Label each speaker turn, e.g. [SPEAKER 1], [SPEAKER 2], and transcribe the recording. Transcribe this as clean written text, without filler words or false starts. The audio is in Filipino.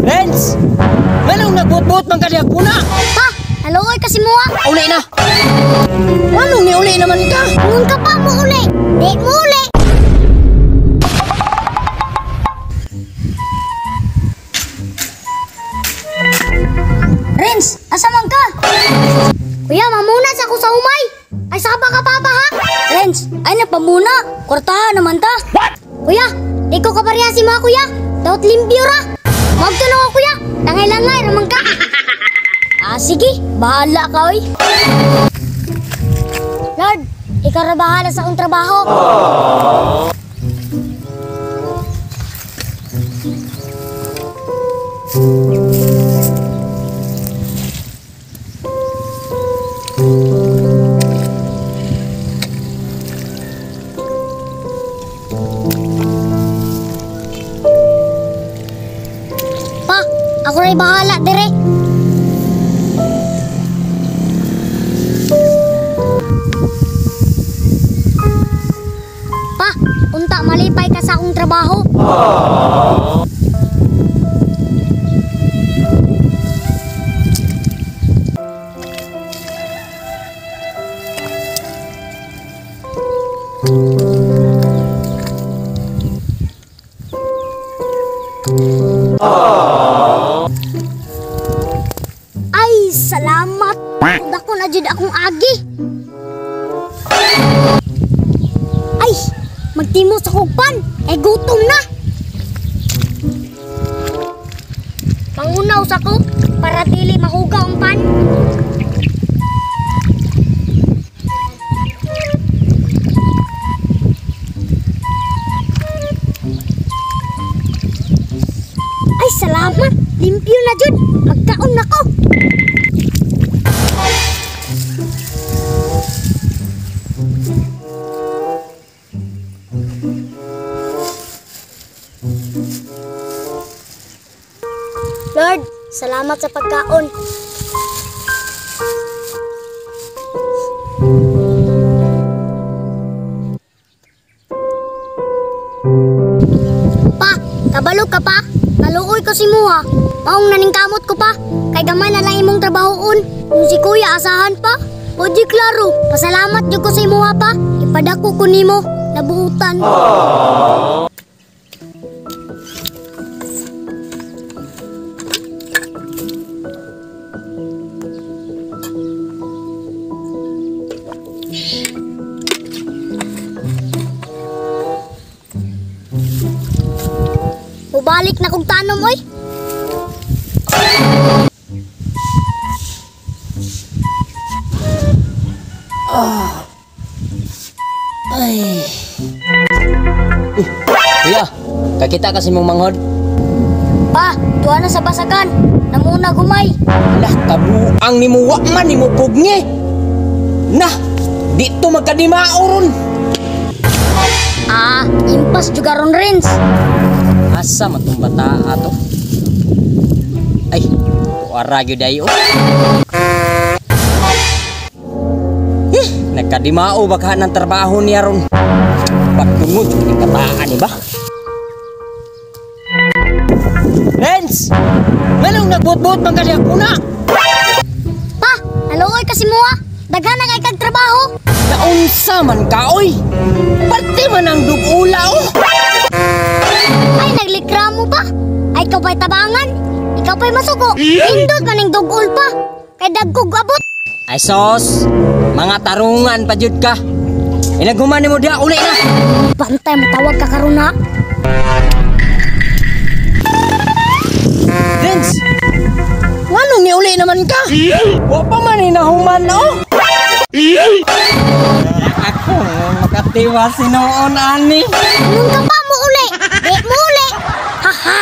[SPEAKER 1] Renz! Manong nagbut-but man kadi puna?
[SPEAKER 2] Pa, naluoy kasi mo ha.
[SPEAKER 1] Uli na! Anong ni uli naman ka?
[SPEAKER 2] Nung ka pa mo uli. Di mo uli. Renz, asa man ka? Kuya, mamunas ako sa umay. Ay, saka ka papa ha? Renz, ay napamuna. Kortahan naman ta.
[SPEAKER 1] What?
[SPEAKER 2] Kuya, di ko kaparyasi mo kuya. Daot limpyo ra. Magtanong ako kuya. Tangay-langay naman ka. Sige. Bahala ka oy. Lord, ikaw na bahala sa akong trabaho. Pa, ako na'y bahala dire. Pa, unta malipay ka sa akong trabaho. Ay, salamat. Dako na jud akong agi. Ay, magtimo sa hugpan. Gutom na. Pangunaw sa ko para dili mahugaw ang pan. Ay, salamat. Limpyo na jud. Magkaon na ko. Lord, salamat sa pagkaon. Pa, kabalo ka pa? Naluoy ko si Muha. Maong naningkamot ko pa. Kay gamay na lang imong trabahoon. Kung si Kuya asahan pa. O di klaro, pasalamat jud ko si Muha pa. Ipadako ko nimo nabuutan. Mubalik na kong tanom, oy.
[SPEAKER 1] Ay. Kuya, kakita kasi mong manghod.
[SPEAKER 2] Pa, tuwa na sa basagan. Namuna gumay.
[SPEAKER 1] Lah, kabuang ni mo wakman ni mo pugngi. Nah, dito magkadimaoron.
[SPEAKER 2] Impas juga ron Renz.
[SPEAKER 1] Asa man tong bata ato? Ay, tuara gyud ayo. Nagkadimao baka ng trabaho niya ron. Pagtungod yung kataan ni ba? Renz! Manong nagbut-but man kadi puna?
[SPEAKER 2] Pa, naluoy kasi mo ha. Daghan na kay kag trabaho.
[SPEAKER 1] Naunsa man ka oy? Pati man ang dugula oh.
[SPEAKER 2] Ay, naglikramo pa. Ay, ikaw pa'y tabangan. Ikaw pa'y masuko. Indot maning dugol pa. Kay dagkog abot.
[SPEAKER 1] Ay sos, mga tarungan pa jud ka. Inaguman mo dia uli na.
[SPEAKER 2] Bantay matawag ka karon ha.
[SPEAKER 1] Renz! Nganong ni uli naman ka? Wa pa man inahuman oh. Ako, makatiwa sinoon ani.
[SPEAKER 2] Nung ka pa mo uli. Di mo uli. Haha.